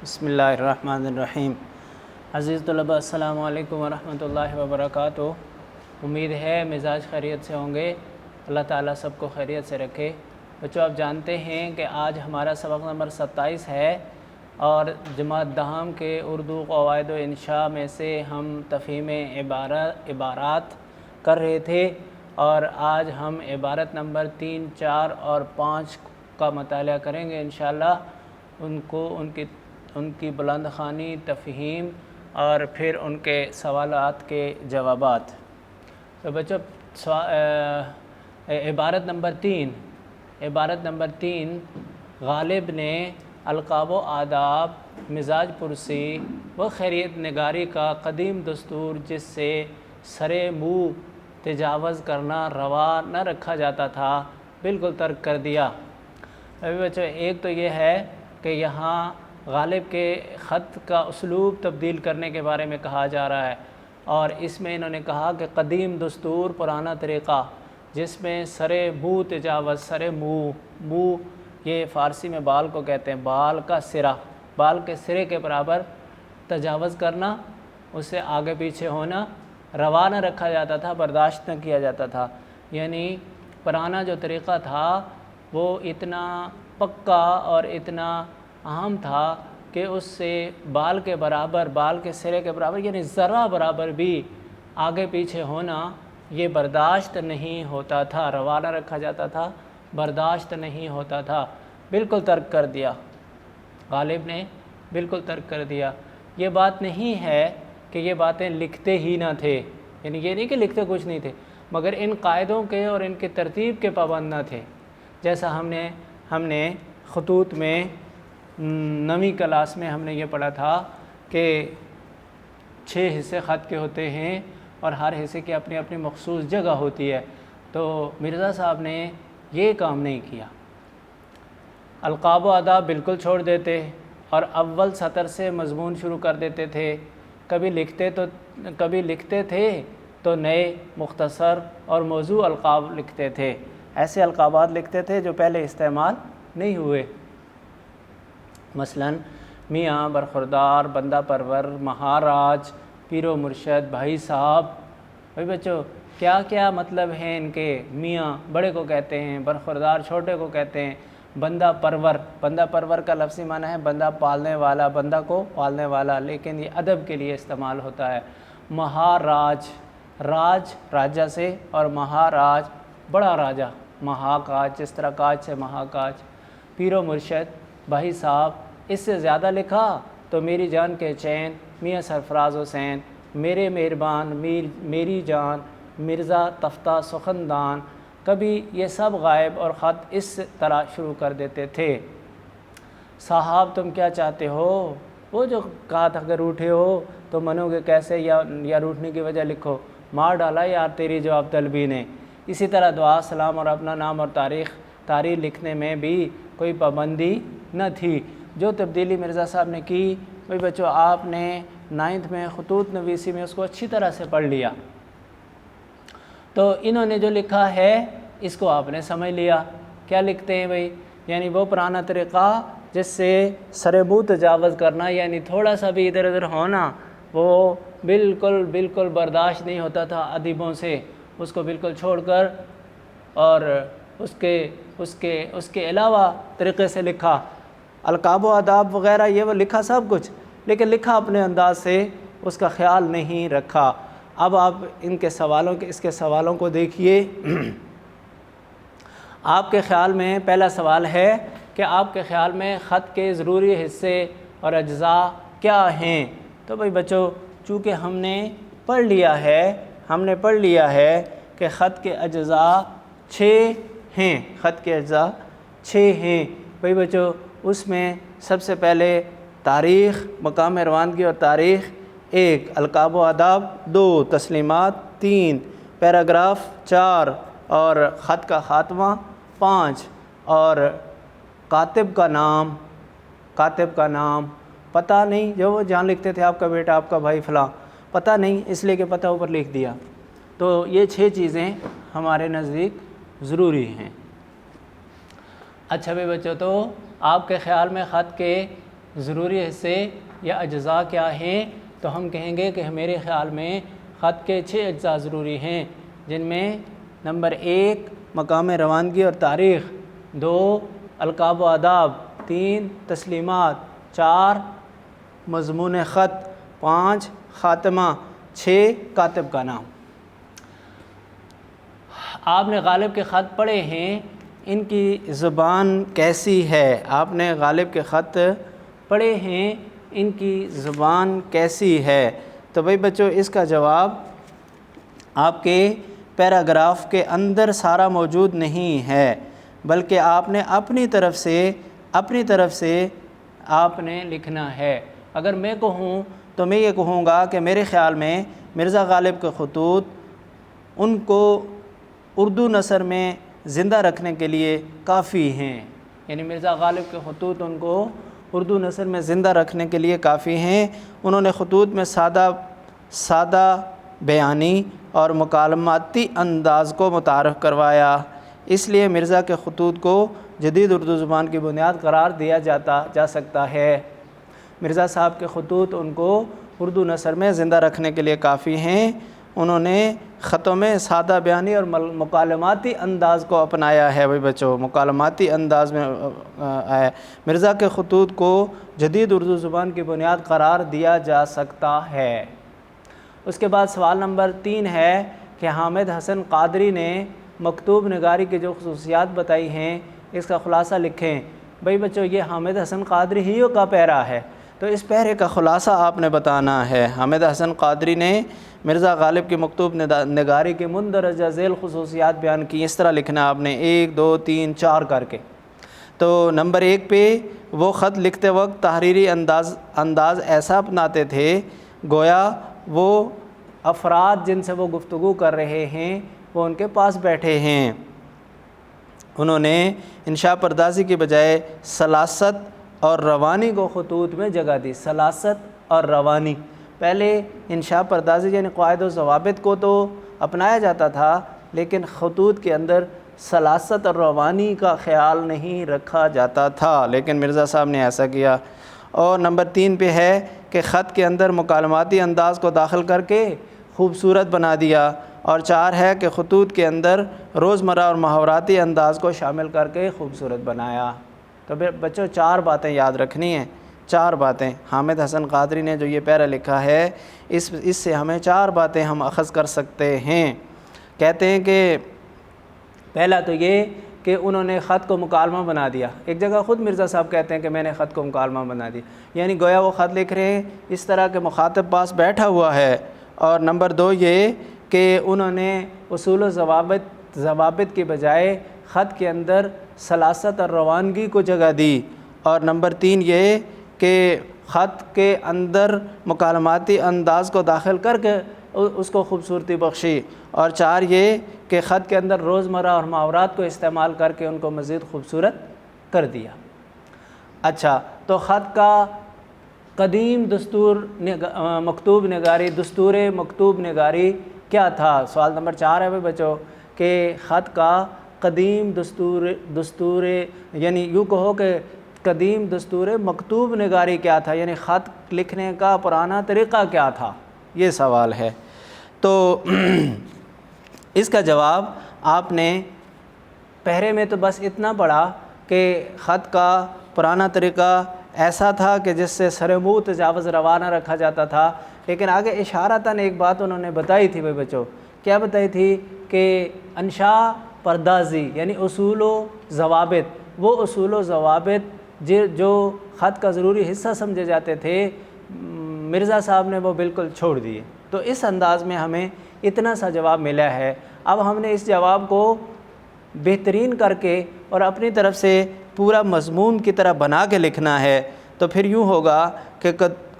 بسم اللہ الرحمن الرحیم۔ عزیز طلباء السلام علیکم ورحمۃ اللہ وبرکاتہ۔ امید ہے مزاج خیریت سے ہوں گے، اللہ تعالیٰ سب کو خیریت سے رکھے۔ بچوں آپ جانتے ہیں کہ آج ہمارا سبق نمبر 27 ہے اور جماعت دہم کے اردو قواعد و انشاء میں سے ہم تفہیم عبارات کر رہے تھے اور آج ہم عبارت نمبر 3، 4 اور 5 کا مطالعہ کریں گے انشاءاللہ۔ ان کی بلند خوانی، تفہیم اور پھر ان کے سوالات کے جوابات۔ تو بچوں عبارت نمبر 3 غالب نے القاب و آداب، مزاج پرسی و خیریت نگاری کا قدیم دستور جس سے سرے منہ تجاوز کرنا روا نہ رکھا جاتا تھا بالکل ترک کر دیا۔ ابھی بچوں ایک تو یہ ہے کہ یہاں غالب کے خط کا اسلوب تبدیل کرنے کے بارے میں کہا جا رہا ہے، اور اس میں انہوں نے کہا کہ قدیم دستور، پرانا طریقہ جس میں سرے منہ تجاوز، سرے منہ یہ فارسی میں بال کو کہتے ہیں، بال کا سرا، بال کے سرے کے برابر تجاوز کرنا، اس سے آگے پیچھے ہونا روا نہ رکھا جاتا تھا، برداشت نہ کیا جاتا تھا۔ یعنی پرانا جو طریقہ تھا وہ اتنا پکا اور اتنا اہم تھا کہ اس سے بال کے برابر، بال کے سرے کے برابر یعنی ذرہ برابر بھی آگے پیچھے ہونا یہ برداشت نہیں ہوتا تھا، روا نہ رکھا جاتا تھا، برداشت نہیں ہوتا تھا۔ بالکل ترک کر دیا غالب نے، بالکل ترک کر دیا۔ یہ بات نہیں ہے کہ یہ باتیں لکھتے ہی نہ تھے، یعنی یہ نہیں کہ لکھتے کچھ نہیں تھے، مگر ان قاعدوں کے اور ان کی ترتیب کے پابند نہ تھے۔ جیسا ہم نے خطوط میں 9ویں کلاس میں ہم نے یہ پڑھا تھا کہ 6 حصے خط کے ہوتے ہیں اور ہر حصے کی اپنی اپنی مخصوص جگہ ہوتی ہے، تو مرزا صاحب نے یہ کام نہیں کیا۔ القاب و آداب بالکل چھوڑ دیتے اور اول سطر سے مضمون شروع کر دیتے تھے۔ کبھی لکھتے تھے تو نئے مختصر اور موضوع القاب لکھتے تھے، ایسے القابات لکھتے تھے جو پہلے استعمال نہیں ہوئے، مثلا میاں، برخوردار، بندہ پرور، مہاراج، پیر و مرشد، بھائی صاحب۔ بھائی بچوں کیا کیا مطلب ہیں ان کے؟ میاں بڑے کو کہتے ہیں، برخوردار چھوٹے کو کہتے ہیں، بندہ پرور کا لفظی معنی ہے بندہ پالنے والا، بندہ کو پالنے والا، لیکن یہ ادب کے لیے استعمال ہوتا ہے۔ مہاراج، راج راجہ سے، اور مہاراج بڑا راجہ، مہاکاج، جس طرح کاج سے مہاکاج۔ پیر و مرشد، بھائی صاحب، اس سے زیادہ لکھا تو میری جان کے چین، میاں سرفراز حسین، میرے مہربان، میری جان، مرزا تفتہ سخندان، کبھی یہ سب غائب اور خط اس طرح شروع کر دیتے تھے۔ صاحب تم کیا چاہتے ہو؟ وہ جو کہا تھا کہ روٹھے ہو تو منو گے کیسے، یا روٹھنے کی وجہ لکھو، مار ڈالا یار تیری جواب طلبی نے۔ اسی طرح دعا، سلام اور اپنا نام اور تاریخ لکھنے میں بھی کوئی پابندی نہ تھی۔ جو تبدیلی مرزا صاحب نے کی، بھائی بچوں آپ نے 9th میں خطوط نویسی میں اس کو اچھی طرح سے پڑھ لیا، تو انہوں نے جو لکھا ہے اس کو آپ نے سمجھ لیا۔ کیا لکھتے ہیں بھائی؟ یعنی وہ پرانا طریقہ جس سے سر منہ تجاوز کرنا، یعنی تھوڑا سا بھی ادھر ادھر ہونا، وہ بالکل برداشت نہیں ہوتا تھا ادیبوں سے، اس کو بالکل چھوڑ کر اور اس کے علاوہ طریقے سے لکھا۔ القاب و آداب وغیرہ یہ وہ لکھا سب کچھ، لیکن لکھا اپنے انداز سے، اس کا خیال نہیں رکھا۔ اب آپ اس کے سوالوں کو دیکھیے۔ آپ کے خیال میں پہلا سوال ہے کہ آپ کے خیال میں خط کے ضروری حصے اور اجزاء کیا ہیں؟ تو بھائی بچوں چونکہ ہم نے پڑھ لیا ہے کہ خط کے اجزاء 6 ہیں، خط کے اجزاء 6 ہیں۔ بھائی بچوں اس میں سب سے پہلے تاریخ، مقام روانگی اور تاریخ 1، القاب و آداب 2، تسلیمات 3، پیراگراف 4، اور خط کا خاتمہ 5، اور کاتب کا نام پتہ نہیں، جو وہ جہاں لکھتے تھے آپ کا بیٹا، آپ کا بھائی فلاں، پتہ نہیں، اس لیے کہ پتہ اوپر لکھ دیا۔ تو یہ 6 چیزیں ہمارے نزدیک ضروری ہیں۔ اچھا بھائی بچوں تو آپ کے خیال میں خط کے ضروری حصے یا اجزاء کیا ہیں؟ تو ہم کہیں گے کہ میرے خیال میں خط کے 6 اجزاء ضروری ہیں، جن میں نمبر 1 مقام روانگی اور تاریخ، 2 القاب و آداب، 3 تسلیمات، 4 مضمون خط، 5 خاتمہ، 6 کاتب کا نام۔ آپ نے غالب کے خط پڑھے ہیں، ان کی زبان کیسی ہے؟ آپ نے غالب کے خط پڑھے ہیں، ان کی زبان کیسی ہے؟ تو بھائی بچوں اس کا جواب آپ کے پیراگراف کے اندر سارا موجود نہیں ہے، بلکہ آپ نے اپنی طرف سے آپ نے لکھنا ہے۔ اگر میں کہوں تو میں یہ کہوں گا کہ میرے خیال میں مرزا غالب کے خطوط ان کو اردو نثر میں زندہ رکھنے کے لیے کافی ہیں، یعنی مرزا غالب کے خطوط ان کو اردو نثر میں زندہ رکھنے کے لیے کافی ہیں۔ انہوں نے خطوط میں سادہ بیانی اور مکالماتی انداز کو متعارف کروایا، اس لیے مرزا کے خطوط کو جدید اردو زبان کی بنیاد قرار دیا جا سکتا ہے۔ مرزا صاحب کے خطوط ان کو اردو نثر میں زندہ رکھنے کے لیے کافی ہیں۔ انہوں نے خطوں میں سادہ بیانی اور مکالماتی انداز کو اپنایا ہے۔ بھائی بچوں مکالماتی انداز میں ہے۔ مرزا کے خطوط کو جدید اردو زبان کی بنیاد قرار دیا جا سکتا ہے۔ اس کے بعد سوال نمبر 3 ہے کہ حامد حسن قادری نے مکتوب نگاری کی جو خصوصیات بتائی ہیں اس کا خلاصہ لکھیں۔ بھائی بچوں یہ حامد حسن قادری ہی کا پیرا ہے، تو اس پیرے کا خلاصہ آپ نے بتانا ہے۔ حامد حسن قادری نے مرزا غالب کی مکتوب نگاری کے مندرجہ ذیل خصوصیات بیان کی، اس طرح لکھنا آپ نے 1 2 3 4 کر کے۔ تو نمبر 1 پہ وہ خط لکھتے وقت تحریری انداز ایسا اپناتے تھے گویا وہ افراد جن سے وہ گفتگو کر رہے ہیں وہ ان کے پاس بیٹھے ہیں۔ انہوں نے انشاء پردازی کی بجائے سلاست اور روانی کو خطوط میں جگہ دی۔ سلاست اور روانی، پہلے انشاء پردازی یعنی قواعد و ضوابط کو تو اپنایا جاتا تھا، لیکن خطوط کے اندر سلاست اور روانی کا خیال نہیں رکھا جاتا تھا، لیکن مرزا صاحب نے ایسا کیا۔ اور نمبر 3 پہ ہے کہ خط کے اندر مکالماتی انداز کو داخل کر کے خوبصورت بنا دیا۔ اور 4 ہے کہ خطوط کے اندر روزمرہ اور محاوراتی انداز کو شامل کر کے خوبصورت بنایا۔ تو بچوں 4 باتیں یاد رکھنی ہیں، 4 باتیں حامد حسن قادری نے جو یہ پیرا لکھا ہے اس سے ہمیں 4 باتیں ہم اخذ کر سکتے ہیں۔ کہتے ہیں کہ پہلا تو یہ کہ انہوں نے خط کو مکالمہ بنا دیا۔ ایک جگہ خود مرزا صاحب کہتے ہیں کہ میں نے خط کو مکالمہ بنا دیا، یعنی گویا وہ خط لکھ رہے ہیں اس طرح کہ مخاطب پاس بیٹھا ہوا ہے۔ اور نمبر 2 یہ کہ انہوں نے اصول و ضوابط کی بجائے خط کے اندر سلاست اور روانگی کو جگہ دی۔ اور نمبر 3 یہ کہ خط کے اندر مکالماتی انداز کو داخل کر کے اس کو خوبصورتی بخشی۔ اور 4 یہ کہ خط کے اندر روزمرہ اور محاورات کو استعمال کر کے ان کو مزید خوبصورت کر دیا۔ اچھا، تو خط کا قدیم مکتوب نگاری کیا تھا؟ سوال نمبر 4 ہے بھائی بچوں کہ خط کا قدیم دستور یعنی یوں کہو کہ قدیم دستور مکتوب نگاری کیا تھا، یعنی خط لکھنے کا پرانا طریقہ کیا تھا، یہ سوال ہے۔ تو اس کا جواب آپ نے پہرے میں تو بس اتنا پڑھا کہ خط کا پرانا طریقہ ایسا تھا کہ جس سے سر منہ تجاوز روانہ رکھا جاتا تھا، لیکن آگے اشارتاً ایک بات انہوں نے بتائی تھی بھائی بچوں، کیا بتائی تھی کہ انشاء پردازی یعنی اصول و ضوابط، وہ اصول و ضوابط جو خط کا ضروری حصہ سمجھے جاتے تھے مرزا صاحب نے وہ بالکل چھوڑ دیے۔ تو اس انداز میں ہمیں اتنا سا جواب ملا ہے۔ اب ہم نے اس جواب کو بہترین کر کے اور اپنی طرف سے پورا مضمون کی طرح بنا کے لکھنا ہے۔ تو پھر یوں ہوگا کہ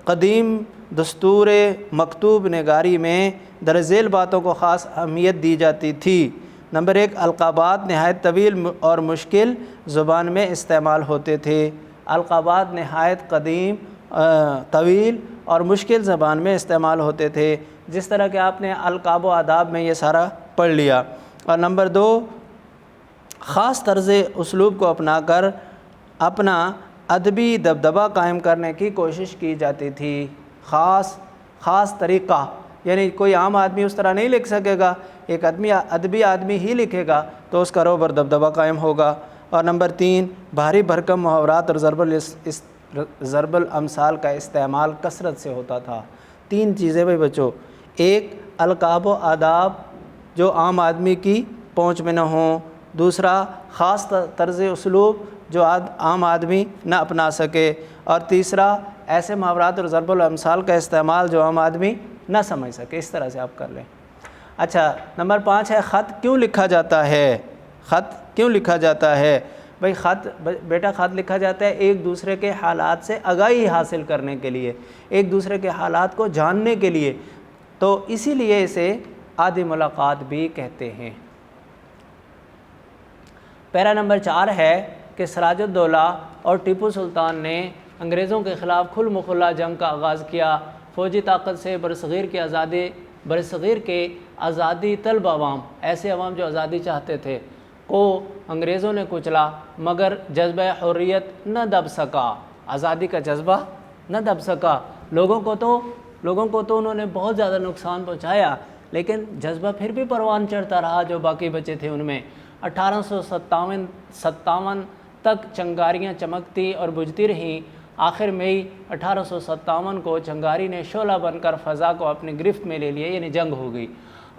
قدیم دستور مکتوب نگاری میں درذیل باتوں کو خاص اہمیت دی جاتی تھی۔ نمبر 1 القابات نہایت طویل اور مشکل زبان میں استعمال ہوتے تھے۔ القابات نہایت طویل اور مشکل زبان میں استعمال ہوتے تھے، جس طرح کہ آپ نے القاب و آداب میں یہ سارا پڑھ لیا۔ اور نمبر 2 خاص طرز اسلوب کو اپنا کر اپنا ادبی دبدبہ قائم کرنے کی کوشش کی جاتی تھی، خاص طریقہ، یعنی کوئی عام آدمی اس طرح نہیں لکھ سکے گا، ایک ادبی آدمی ہی لکھے گا تو اس کا روب اور دبدبہ قائم ہوگا۔ اور نمبر 3، بھاری بھرکم محاورات اور ضرب الامثال کا استعمال کثرت سے ہوتا تھا۔ 3 چیزیں بھائی بچوں، ایک القاب و آداب جو عام آدمی کی پہنچ میں نہ ہوں، دوسرا خاص طرز اسلوب جو عام آدمی نہ اپنا سکے، اور تیسرا ایسے محاورات اور ضرب الامثال کا استعمال جو عام آدمی نہ سمجھ سکے۔ اس طرح سے آپ کر لیں۔ اچھا، نمبر 5 ہے خط کیوں لکھا جاتا ہے؟ خط کیوں لکھا جاتا ہے؟ بھائی بیٹا خط لکھا جاتا ہے ایک دوسرے کے حالات سے آگاہی حاصل کرنے کے لیے، ایک دوسرے کے حالات کو جاننے کے لیے، تو اسی لیے اسے عادی ملاقات بھی کہتے ہیں۔ پیرا نمبر 4 ہے کہ سراج الدولہ اور ٹیپو سلطان نے انگریزوں کے خلاف کھل مکھلا جنگ کا آغاز کیا۔ فوجی طاقت سے برصغیر کے آزادی طلب عوام، ایسے عوام جو آزادی چاہتے تھے، کو انگریزوں نے کچلا، مگر جذبہ حریت نہ دب سکا، آزادی کا جذبہ نہ دب سکا۔ لوگوں کو تو انہوں نے بہت زیادہ نقصان پہنچایا، لیکن جذبہ پھر بھی پروان چڑھتا رہا جو باقی بچے تھے ان میں۔ 1857 تک چنگاریاں چمکتی اور بجھتی رہیں۔ آخر مئی 1857 کو چنگاری نے شعلہ بن کر فضا کو اپنی گرفت میں لے لیا، یعنی جنگ ہو گئی۔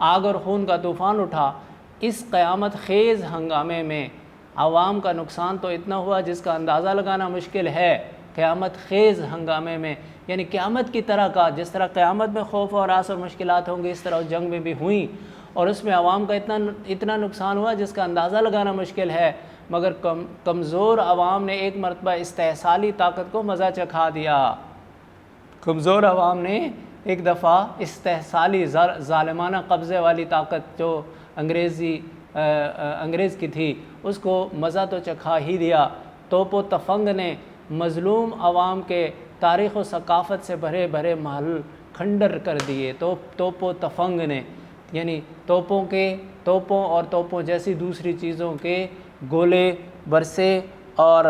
آگ اور خون کا طوفان اٹھا۔ اس قیامت خیز ہنگامے میں عوام کا نقصان تو اتنا ہوا جس کا اندازہ لگانا مشکل ہے۔ قیامت خیز ہنگامے میں یعنی قیامت کی طرح کا، جس طرح قیامت میں خوف اور آس اور مشکلات ہوں گی، اس طرح جنگ میں بھی ہوئیں، اور اس میں عوام کا اتنا نقصان ہوا جس کا اندازہ لگانا مشکل ہے، مگر کمزور عوام نے ایک مرتبہ استحصالی طاقت کو مزہ چکھا دیا۔ کمزور عوام نے ایک دفعہ استحصالی ظالمانہ قبضے والی طاقت جو انگریز کی تھی، اس کو مزہ تو چکھا ہی دیا۔ توپ و تفنگ نے مظلوم عوام کے تاریخ و ثقافت سے بھرے محل کھنڈر کر دیے۔ توپ و تفنگ نے یعنی توپوں اور توپوں جیسی دوسری چیزوں کے گولے برسے اور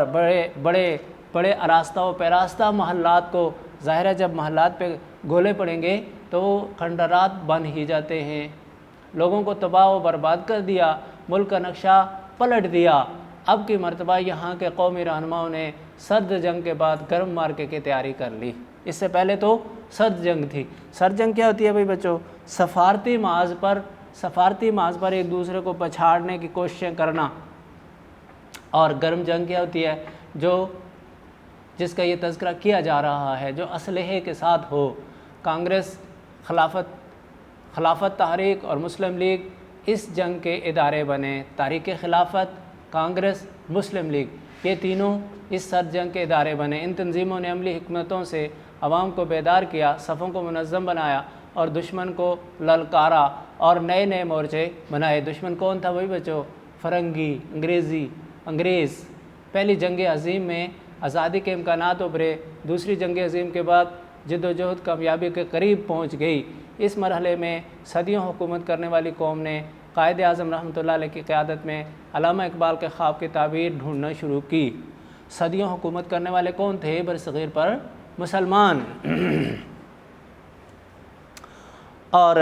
بڑے آراستہ و پیراستہ محلات کو، ظاہر ہے جب محلات پہ گولے پڑیں گے تو وہ کھنڈرات بن ہی جاتے ہیں۔ لوگوں کو تباہ و برباد کر دیا، ملک کا نقشہ پلٹ دیا۔ اب کی مرتبہ یہاں کے قومی رہنماؤں نے سرد جنگ کے بعد گرم مارکے کی تیاری کر لی۔ اس سے پہلے تو سرد جنگ تھی۔ سرد جنگ کیا ہوتی ہے بھائی بچوں؟ سفارتی محاذ پر ایک دوسرے کو پچھاڑنے کی کوششیں کرنا۔ اور گرم جنگ کیا ہوتی ہے؟ جس کا یہ تذکرہ کیا جا رہا ہے، جو اسلحے کے ساتھ ہو۔ کانگریس، خلافت تحریک اور مسلم لیگ اس جنگ کے ادارے بنے۔ تحریک خلافت، کانگریس، مسلم لیگ، یہ تینوں اس سرد جنگ کے ادارے بنے۔ ان تنظیموں نے عملی حکمتوں سے عوام کو بیدار کیا، صفوں کو منظم بنایا اور دشمن کو للکارا اور نئے مورچے بنائے۔ دشمن کون تھا بھائی بچوں؟ فرنگی، انگریز۔ پہلی جنگ عظیم میں آزادی کے امکانات ابھرے، دوسری جنگ عظیم کے بعد جد و جہد کامیابی کے قریب پہنچ گئی۔ اس مرحلے میں صدیوں حکومت کرنے والی قوم نے قائد اعظم رحمۃ اللہ علیہ کی قیادت میں علامہ اقبال کے خواب کی تعبیر ڈھونڈنا شروع کی۔ صدیوں حکومت کرنے والے کون تھے برصغیر پر؟ مسلمان۔ اور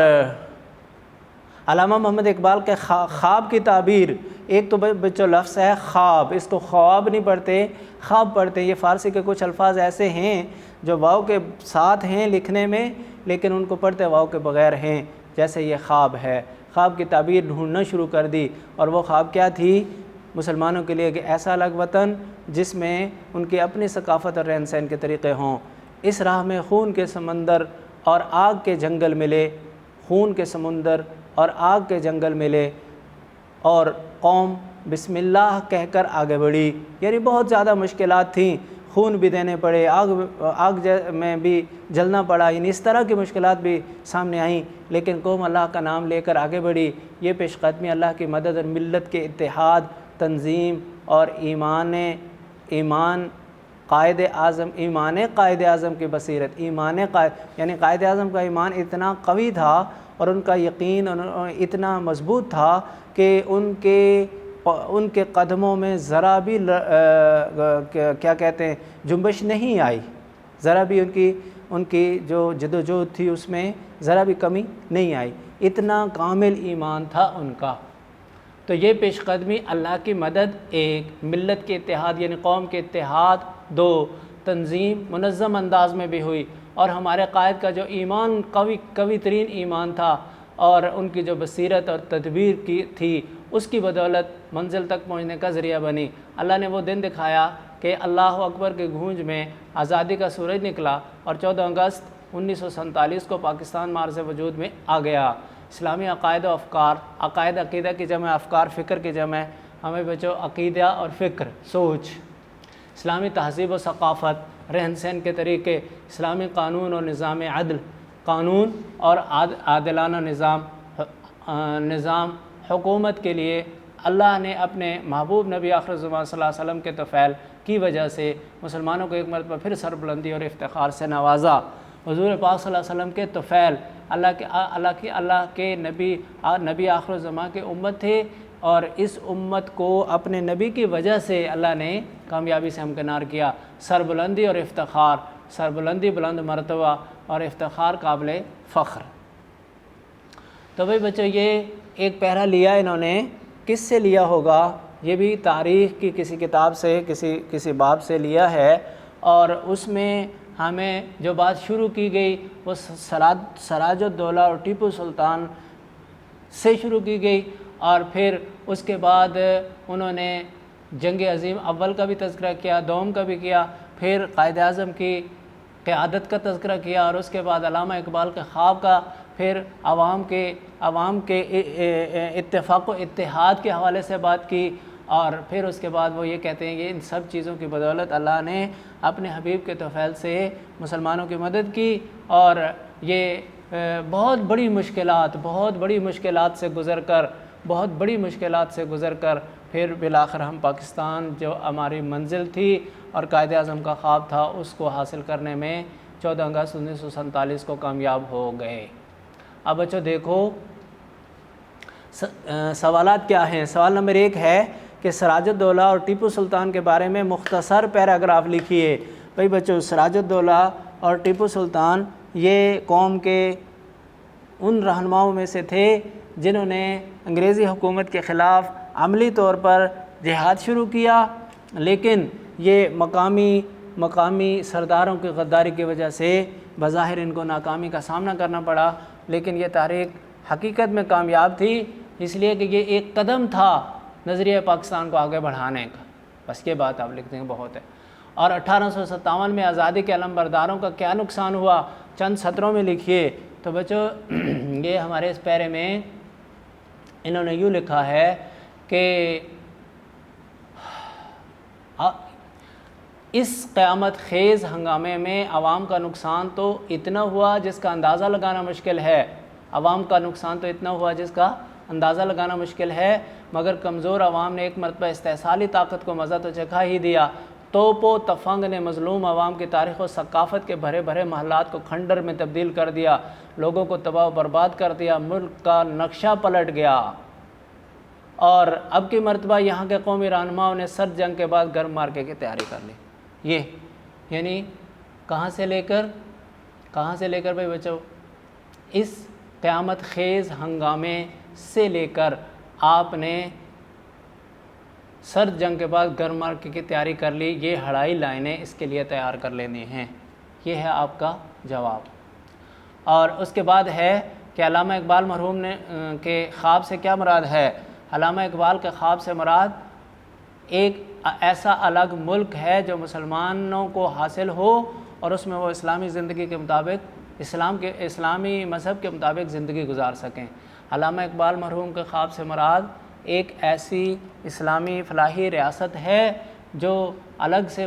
علامہ محمد اقبال کے خواب کی تعبیر، ایک تو بچوں لفظ ہے خواب، اس کو خواب نہیں پڑھتے، خواب پڑھتے ہیں۔ یہ فارسی کے کچھ الفاظ ایسے ہیں جو واو کے ساتھ ہیں لکھنے میں، لیکن ان کو پڑھتے واو کے بغیر ہیں، جیسے یہ خواب ہے۔ خواب کی تعبیر ڈھونڈنا شروع کر دی، اور وہ خواب کیا تھی؟ مسلمانوں کے لیے کہ ایسا الگ وطن جس میں ان کی اپنی ثقافت اور رہن سہن کے طریقے ہوں۔ اس راہ میں خون کے سمندر اور آگ کے جنگل ملے، خون کے سمندر اور آگ کے جنگل ملے، اور قوم بسم اللہ کہہ کر آگے بڑھی۔ یعنی بہت زیادہ مشکلات تھیں، خون بھی دینے پڑے، آگ میں بھی جلنا پڑا، یعنی اس طرح کی مشکلات بھی سامنے آئیں، لیکن قوم اللہ کا نام لے کر آگے بڑھی۔ یہ پیش قدمی اللہ کی مدد اور ملت کے اتحاد، تنظیم اور ایمان قائد اعظم کی بصیرت، یعنی قائد اعظم کا ایمان اتنا قوی تھا اور ان کا یقین اتنا مضبوط تھا کہ ان کے ان کے قدموں میں ذرا بھی کیا کہتے ہیں جنبش نہیں آئی، ذرا بھی ان کی جو جدوجہد تھی اس میں ذرا بھی کمی نہیں آئی، اتنا کامل ایمان تھا ان کا۔ تو یہ پیش قدمی اللہ کی مدد، ایک ملت کے اتحاد یعنی قوم کے اتحاد، دو تنظیم منظم انداز میں بھی ہوئی، اور ہمارے قائد کا جو ایمان قوی ترین ایمان تھا اور ان کی جو بصیرت اور تدبیر کی تھی، اس کی بدولت منزل تک پہنچنے کا ذریعہ بنی۔ اللہ نے وہ دن دکھایا کہ اللہ اکبر کے گونج میں آزادی کا سورج نکلا اور 14 اگست 1947 کو پاکستان معرض وجود میں آ گیا۔ اسلامی عقائد و افکار، عقائد عقیدہ کی جمع، افکار فکر کی جمع، ہمیں بچو عقیدہ اور فکر سوچ، اسلامی تہذیب و ثقافت، رہن سہن کے طریقے، اسلامی قانون اور نظام عدل، قانون اور عادلانہ نظام حکومت کے لیے اللہ نے اپنے محبوب نبی آخر الزمان صلی اللہ علیہ وسلم کے طفیل کی وجہ سے مسلمانوں کو ایک مرتبہ پھر سربلندی اور افتخار سے نوازا۔ حضور پاک صلی اللہ علیہ وسلم کے طفیل اللہ کے نبی آخر الزمان کے امت تھے، اور اس امت کو اپنے نبی کی وجہ سے اللہ نے کامیابی سے ہمکنار کیا۔ سربلندی اور افتخار، سربلندی بلند مرتبہ اور افتخار قابل فخر۔ تو بھائی بچوں یہ ایک پیرا لیا انہوں نے، کس سے لیا ہوگا؟ یہ بھی تاریخ کی کسی کتاب سے کسی باب سے لیا ہے، اور اس میں ہمیں جو بات شروع کی گئی وہ سراج الدولہ اور ٹیپو سلطان سے شروع کی گئی، اور پھر اس کے بعد انہوں نے جنگ عظیم اول کا بھی تذکرہ کیا، دوم کا بھی کیا، پھر قائد اعظم کی قیادت کا تذکرہ کیا، اور اس کے بعد علامہ اقبال کے خواب کا، پھر عوام کے اتفاق و اتحاد کے حوالے سے بات کی، اور پھر اس کے بعد وہ یہ کہتے ہیں کہ ان سب چیزوں کی بدولت اللہ نے اپنے حبیب کے طفیل سے مسلمانوں کی مدد کی، اور یہ بہت بڑی مشکلات سے گزر کر پھر بالآخر ہم پاکستان جو ہماری منزل تھی اور قائد اعظم کا خواب تھا اس کو حاصل کرنے میں 14 اگست 1947 کو کامیاب ہو گئے۔ اب بچوں دیکھو سوالات کیا ہیں۔ سوال نمبر 1 ہے کہ سراج الدولہ اور ٹیپو سلطان کے بارے میں مختصر پیراگراف لکھیے۔ بھائی بچوں سراج الدولہ اور ٹیپو سلطان یہ قوم کے ان رہنماؤں میں سے تھے جنہوں نے انگریزی حکومت کے خلاف عملی طور پر جہاد شروع کیا، لیکن یہ مقامی سرداروں کی غداری کی وجہ سے بظاہر ان کو ناکامی کا سامنا کرنا پڑا، لیکن یہ تحریک حقیقت میں کامیاب تھی، اس لیے کہ یہ ایک قدم تھا نظریہ پاکستان کو آگے بڑھانے کا۔ بس یہ بات آپ لکھتے ہیں بہت ہے۔ اور 1857 میں آزادی کے علمبرداروں کا کیا نقصان ہوا، چند سطروں میں لکھیے۔ تو بچوں یہ ہمارے اس پیرے میں انہوں نے یوں لکھا ہے کہ اس قیامت خیز ہنگامے میں عوام کا نقصان تو اتنا ہوا جس کا اندازہ لگانا مشکل ہے، مگر کمزور عوام نے ایک مرتبہ استحصالی طاقت کو مزہ تو چکھا ہی دیا۔ توپ و تفنگ نے مظلوم عوام کی تاریخ و ثقافت کے بھرے بھرے محلات کو کھنڈر میں تبدیل کر دیا، لوگوں کو تباہ و برباد کر دیا، ملک کا نقشہ پلٹ گیا۔ اور اب کی مرتبہ یہاں کے قومی رہنماؤں نے سرد جنگ کے بعد گرم مارکے کی تیاری کر لی۔ یہ یعنی کہاں سے لے کر بھائی بچو اس قیامت خیز ہنگامے سے لے کر آپ نے سرد جنگ کے بعد گرم مارکے کی تیاری کر لی، یہ ہڑائی لائنیں اس کے لیے تیار کر لینی ہیں۔ یہ ہے آپ کا جواب۔ اور اس کے بعد ہے کہ علامہ اقبال مرحوم نے کے خواب سے کیا مراد ہے؟ علامہ اقبال کے خواب سے مراد ایک ایسا الگ ملک ہے جو مسلمانوں کو حاصل ہو اور اس میں وہ اسلامی زندگی کے مطابق اسلامی مذہب کے مطابق زندگی گزار سکیں۔ علامہ اقبال مرحوم کے خواب سے مراد ایک ایسی اسلامی فلاحی ریاست ہے جو الگ سے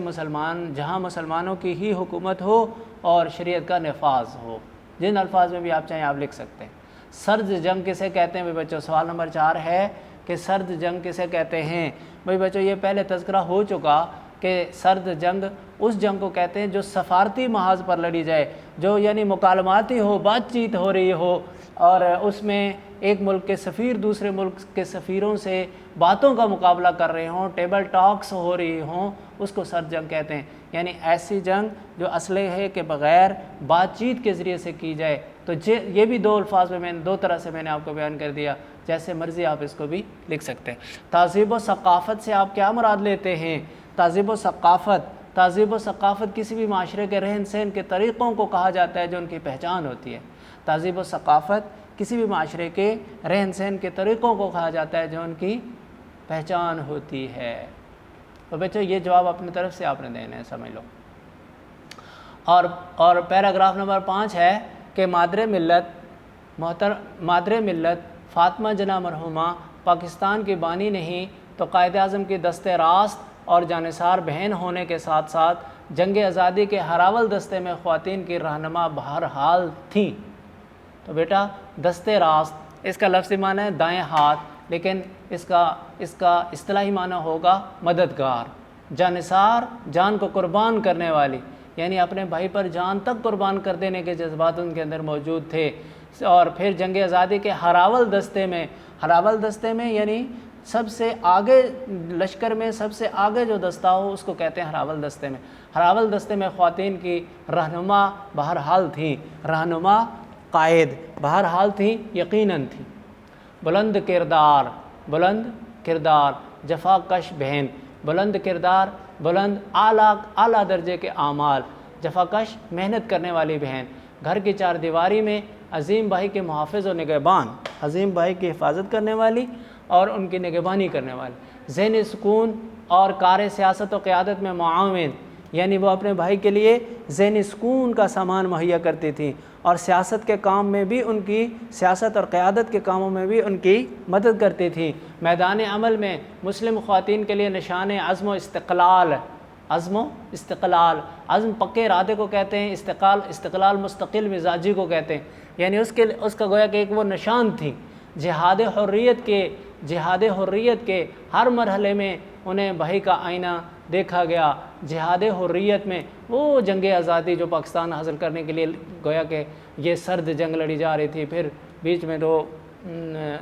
جہاں مسلمانوں کی ہی حکومت ہو اور شریعت کا نفاذ ہو۔ جن الفاظ میں بھی آپ چاہیں آپ لکھ سکتے ہیں۔ سرد جنگ کسے کہتے ہیں بھائی بچوں؟ سوال نمبر 4 ہے کہ سرد جنگ کسے کہتے ہیں؟ بھائی بچوں یہ پہلے تذکرہ ہو چکا کہ سرد جنگ اس جنگ کو کہتے ہیں جو سفارتی محاذ پر لڑی جائے، جو یعنی مکالماتی ہو، بات چیت ہو رہی ہو، اور اس میں ایک ملک کے سفیر دوسرے ملک کے سفیروں سے باتوں کا مقابلہ کر رہے ہوں، ٹیبل ٹاکس ہو رہی ہوں، اس کو سرد جنگ کہتے ہیں۔ یعنی ایسی جنگ جو اسلحے کے بغیر بات چیت کے ذریعے سے کی جائے۔ تو یہ بھی دو الفاظ میں دو طرح سے میں نے آپ کو بیان کر دیا، جیسے مرضی آپ اس کو بھی لکھ سکتے ہیں۔ تہذیب و ثقافت سے آپ کیا مراد لیتے ہیں؟ تہذیب و ثقافت کسی بھی معاشرے کے رہن سہن کے طریقوں کو کہا جاتا ہے جو ان کی پہچان ہوتی ہے۔ تہذیب و ثقافت کسی بھی معاشرے کے رہن سہن کے طریقوں کو کہا جاتا ہے جو ان کی پہچان ہوتی ہے۔ تو بچوں یہ جواب اپنی طرف سے آپ نے دینا ہے، سمجھ لو۔ اور پیراگراف نمبر 5 ہے کہ مادر ملت فاطمہ جناح مرحومہ پاکستان کی بانی نہیں تو قائد اعظم کی دست راست اور جانثار بہن ہونے کے ساتھ ساتھ جنگ آزادی کے ہراول دستے میں خواتین کی رہنما بہرحال تھیں۔ تو بیٹا دست راست اس کا لفظی معنی ہے دائیں ہاتھ، لیکن اس کا اصطلاحی معنی ہوگا مددگار۔ جانثار جان کو قربان کرنے والی، یعنی اپنے بھائی پر جان تک قربان کر دینے کے جذبات ان کے اندر موجود تھے۔ اور پھر جنگ آزادی کے ہراول دستے میں یعنی سب سے آگے لشکر میں سب سے آگے جو دستہ ہو اس کو کہتے ہیں ہراول دستے میں۔ ہراول دستے میں خواتین کی رہنما بہرحال تھیں، رہنما قائد بہرحال تھیں، یقیناً تھیں۔ بلند کردار جفا کش بہن، بلند کردار، بلند اعلیٰ درجے کے اعمال، جفا کش محنت کرنے والی بہن، گھر کی چار دیواری میں عظیم بھائی کے محافظ و نگہبان، عظیم بھائی کی حفاظت کرنے والی اور ان کی نگہبانی کرنے والی، ذہنی سکون اور کار سیاست و قیادت میں معاون، یعنی وہ اپنے بھائی کے لیے ذہنی سکون کا سامان مہیا کرتی تھیں اور سیاست کے کام میں بھی ان کی سیاست اور قیادت کے کاموں میں بھی ان کی مدد کرتی تھیں۔ میدان عمل میں مسلم خواتین کے لیے نشان عزم و استقلال، عزم پکے ارادے کو کہتے ہیں، استقلال مستقل مزاجی کو کہتے ہیں، یعنی اس کا گویا کہ ایک وہ نشان تھی۔ جہاد حریت کے ہر مرحلے میں انہیں بھائی کا آئینہ دیکھا گیا۔ جہاد حریت میں وہ جنگ آزادی جو پاکستان حاصل کرنے کے لیے گویا کہ یہ سرد جنگ لڑی جا رہی تھی، پھر بیچ میں دو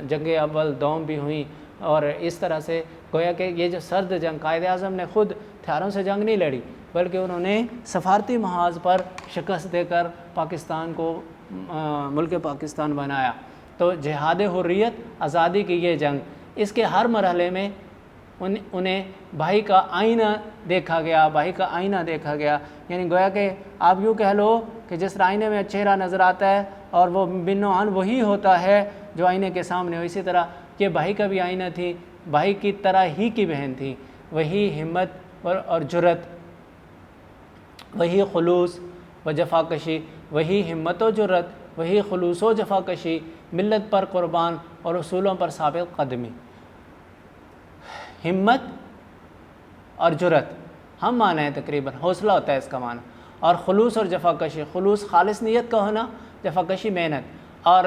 جنگ اول دوم بھی ہوئیں، اور اس طرح سے گویا کہ یہ جو سرد جنگ قائد اعظم نے خود ہتھیاروں سے جنگ نہیں لڑی، بلکہ انہوں نے سفارتی محاذ پر شکست دے کر پاکستان کو ملک پاکستان بنایا۔ تو جہاد حریت آزادی کی یہ جنگ، اس کے ہر مرحلے میں انہیں بھائی کا آئینہ دیکھا گیا، یعنی گویا کہ آپ یوں کہہ لو کہ جس طرح آئینے میں چہرہ نظر آتا ہے اور وہ بنوعان وہی ہوتا ہے جو آئینے کے سامنے ہو، اسی طرح یہ بھائی کا بھی آئینہ تھی، بھائی کی طرح ہی کی بہن تھی۔ وہی ہمت اور جرت، وہی خلوص و جفاکشی، وہی ہمت و جرت، وہی خلوص و جفاکشی، ملت پر قربان اور اصولوں پر ثابت قدمی۔ ہمت اور جرت ہم معنی ہے، تقریباً حوصلہ ہوتا ہے اس کا معنی، اور خلوص اور جفاکشی، خلوص خالص نیت کا ہونا، جفاکشی محنت، اور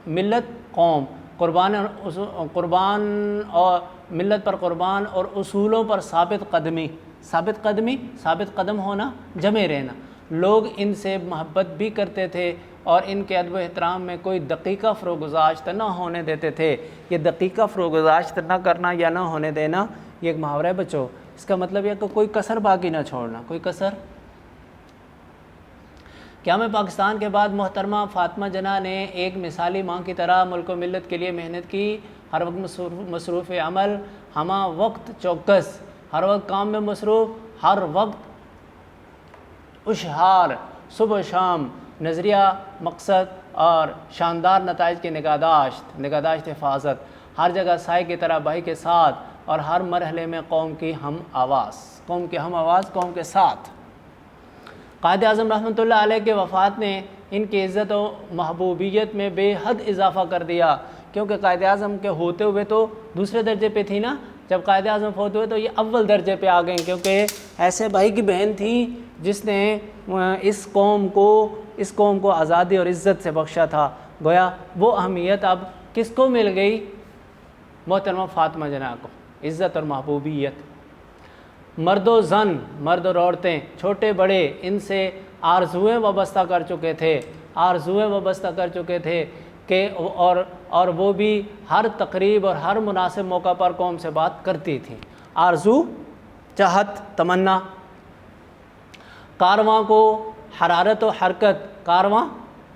ملت قوم، قربان اور ملت پر قربان اور اصولوں پر ثابت قدم ہونا، جمے رہنا۔ لوگ ان سے محبت بھی کرتے تھے اور ان کے ادب و احترام میں کوئی دقیقہ فروگزاشت نہ ہونے دیتے تھے۔ یہ دقیقہ فروگزاشت نہ کرنا یا نہ ہونے دینا یہ ایک محاورہ ہے بچوں، اس کا مطلب یہ کہ کوئی کسر باقی نہ چھوڑنا، کوئی کسر۔ قیام پاکستان کے بعد محترمہ فاطمہ جناح نے ایک مثالی ماں کی طرح ملک و ملت کے لیے محنت کی، ہر وقت مصروف عمل، ہمہ وقت چوکس، ہر وقت کام میں مصروف، ہر وقت اشہار، صبح و شام، نظریہ، مقصد اور شاندار نتائج کی نگہداشت حفاظت، ہر جگہ سائے کی طرح بھائی کے ساتھ، اور ہر مرحلے میں قوم کی ہم آواز، قوم کے ساتھ۔ قائد اعظم رحمۃ اللہ علیہ کے وفات نے ان کی عزت و محبوبیت میں بے حد اضافہ کر دیا، کیونکہ قائد اعظم کے ہوتے ہوئے تو دوسرے درجے پہ تھی نا، جب قائد اعظم فوت ہوئے تو یہ اول درجے پہ آ گئیں، کیونکہ ایسے بھائی کی بہن تھی جس نے اس قوم کو آزادی اور عزت سے بخشا تھا۔ گویا وہ اہمیت اب کس کو مل گئی؟ محترمہ فاطمہ جناح کو، عزت اور محبوبیت۔ مرد و زن، مرد اور عورتیں، چھوٹے بڑے، ان سے آرزویں وابستہ کر چکے تھے، آرزویں وابستہ کر چکے تھے کہ اور وہ بھی ہر تقریب اور ہر مناسب موقع پر قوم سے بات کرتی تھیں۔ آرزو، چاہت، تمنا۔ کارواں کو حرارت و حرکت، کارواں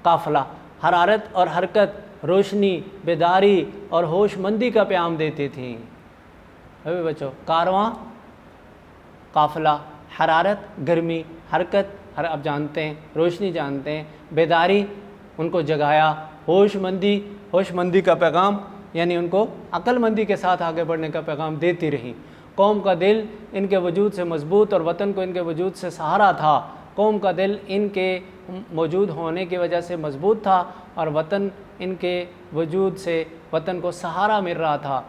قافلہ، حرارت اور حرکت، روشنی، بیداری اور ہوش مندی کا پیام دیتی تھیں۔ ابھی بچو، کارواں قافلہ، حرارت گرمی، حرکت اب جانتے ہیں، روشنی جانتے ہیں، بیداری ان کو جگایا، ہوش مندی کا پیغام، یعنی ان کو عقل مندی کے ساتھ آگے بڑھنے کا پیغام دیتی رہیں۔ قوم کا دل ان کے وجود سے مضبوط اور وطن کو ان کے وجود سے سہارا تھا۔ قوم کا دل ان کے موجود ہونے کی وجہ سے مضبوط تھا اور وطن ان کے وجود سے وطن کو سہارا مل رہا تھا۔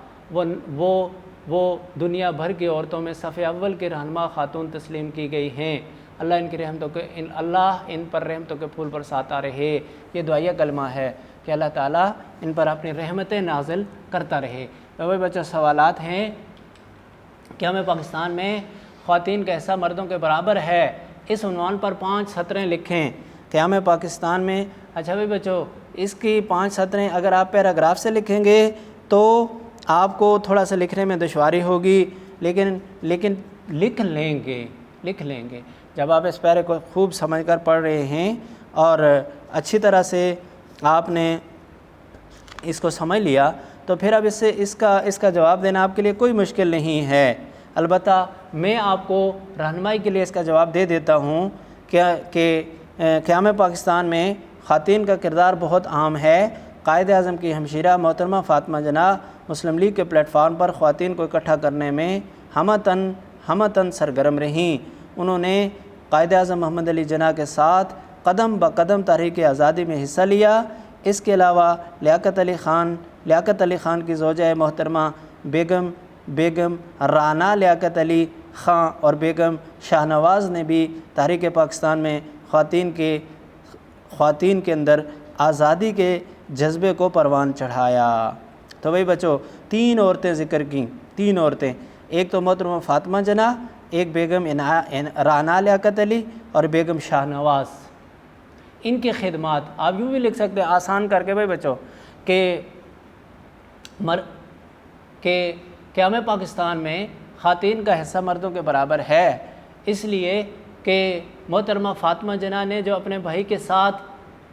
وہ دنیا بھر کی عورتوں میں صف اول کی رہنما خاتون تسلیم کی گئی ہیں۔ اللہ ان کی رحمتوں کے اللہ ان پر رحمتوں کے پھول برساتا رہے۔ یہ دعائیہ کلمہ ہے کہ اللہ تعالیٰ ان پر اپنی رحمتیں نازل کرتا رہے۔ بھائی بچوں، سوالات ہیں کہ ہمیں پاکستان میں خواتین کا حصہ مردوں کے برابر ہے، اس عنوان پر 5 سطریں لکھیں کہ ہمیں پاکستان میں۔ اچھا بھائی بچوں، اس کی 5 سطریں اگر آپ پیراگراف سے لکھیں گے تو آپ کو تھوڑا سا لکھنے میں دشواری ہوگی، لیکن لکھ لیں گے جب آپ اس پیرے کو خوب سمجھ کر پڑھ رہے ہیں اور اچھی طرح سے آپ نے اس کو سمجھ لیا تو پھر اب اس کا جواب دینا آپ کے لیے کوئی مشکل نہیں ہے۔ البتہ میں آپ کو رہنمائی کے لیے اس کا جواب دے دیتا ہوں کہ قیام پاکستان میں خواتین کا کردار بہت اہم ہے۔ قائد اعظم کی ہمشیرہ محترمہ فاطمہ جناح مسلم لیگ کے پلیٹ فارم پر خواتین کو اکٹھا کرنے میں ہمتاً سرگرم رہیں۔ انہوں نے قائد اعظم محمد علی جناح کے ساتھ قدم بقدم تحریک آزادی میں حصہ لیا۔ اس کے علاوہ لیاقت علی خان کی زوجہ محترمہ بیگم رانا لیاقت علی خان اور بیگم شاہ نواز نے بھی تحریک پاکستان میں خواتین کے اندر آزادی کے جذبے کو پروان چڑھایا۔ تو بھائی بچوں، 3 عورتیں ذکر کیں، 3 عورتیں، ایک تو محترمہ فاطمہ جناح، ایک بیگم رانا لیاقت علی اور بیگم شاہ نواز۔ ان کی خدمات آپ یوں بھی لکھ سکتے ہیں آسان کر کے بھائی بچوں کہ قیام پاکستان میں خواتین کا حصہ مردوں کے برابر ہے، اس لیے کہ محترمہ فاطمہ جناح نے جو اپنے بھائی کے ساتھ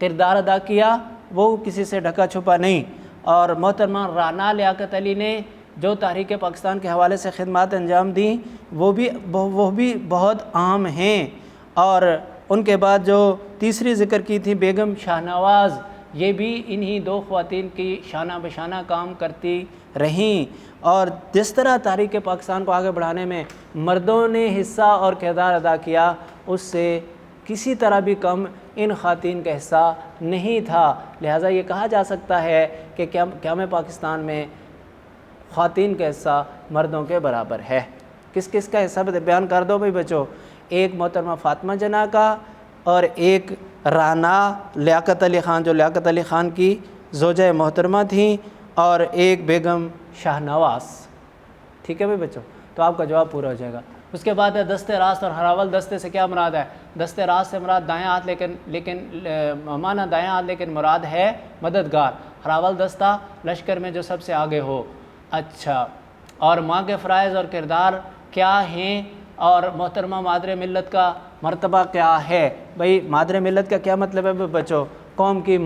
کردار ادا کیا وہ کسی سے ڈھکا چھپا نہیں، اور محترمہ رانا لیاقت علی نے جو تحریک پاکستان کے حوالے سے خدمات انجام دیں وہ بھی بہت اہم ہیں۔ اور ان کے بعد جو تیسری ذکر کی تھی بیگم شاہ نواز، یہ بھی انہی 2 خواتین کی شانہ بشانہ کام کرتی رہیں، اور جس طرح تحریک پاکستان کو آگے بڑھانے میں مردوں نے حصہ اور کردار ادا کیا اس سے کسی طرح بھی کم ان خواتین کا حصہ نہیں تھا۔ لہٰذا یہ کہا جا سکتا ہے کہ قیام پاکستان میں خواتین کا حصہ مردوں کے برابر ہے۔ کس کا حصہ بیان کر دو بھائی بچوں، ایک محترمہ فاطمہ جناح کا اور ایک رانا لیاقت علی خان جو لیاقت علی خان کی زوجہ محترمہ تھیں، اور ایک بیگم شاہ نواز۔ ٹھیک ہے بھائی بچوں، تو آپ کا جواب پورا ہو جائے گا۔ اس کے بعد ہے دستے راست اور ہراول۔ دستے سے کیا مراد ہے؟ دستے راست سے مراد دائیں ہاتھ لیکن معنی دائیں ہاتھ لیکن مراد ہے مددگار۔ ہراول دستہ لشکر میں جو سب سے آگے ہو۔ اچھا، اور ماں کے فرائض اور کردار کیا ہیں اور محترمہ مادر ملت کا مرتبہ کیا ہے؟ بھائی مادر ملت کا کیا مطلب ہے بچوں؟ قوم کی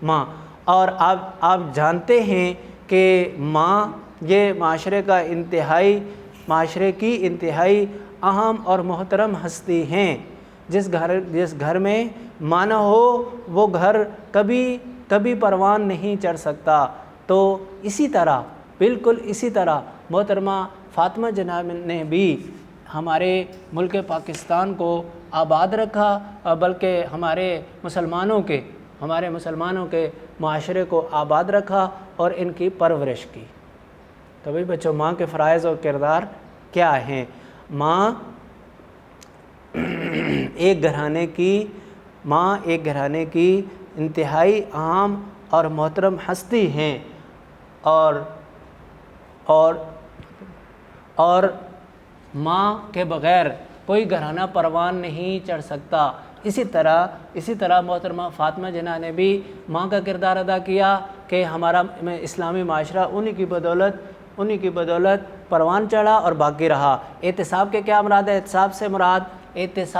ماں۔ اور آپ جانتے ہیں کہ ماں یہ معاشرے کی انتہائی اہم اور محترم ہستی ہیں۔ جس گھر میں ماں نہ ہو وہ گھر کبھی پروان نہیں چڑھ سکتا۔ تو بالکل اسی طرح محترمہ فاطمہ جناح نے بھی ہمارے ملک پاکستان کو آباد رکھا، بلکہ ہمارے مسلمانوں کے معاشرے کو آباد رکھا اور ان کی پرورش کی۔ تو بھائی بچوں، ماں کے فرائض اور کردار کیا ہیں؟ ماں ایک گھرانے کی انتہائی اہم اور محترم ہستی ہیں، اور ماں کے بغیر کوئی گھرانہ پروان نہیں چڑھ سکتا۔ اسی طرح محترمہ فاطمہ جناح نے بھی ماں کا کردار ادا کیا کہ ہمارا اسلامی معاشرہ انہی کی بدولت پروان چڑھا اور باقی رہا۔ احتساب کے کیا مراد ہے؟ احتساب سے مراد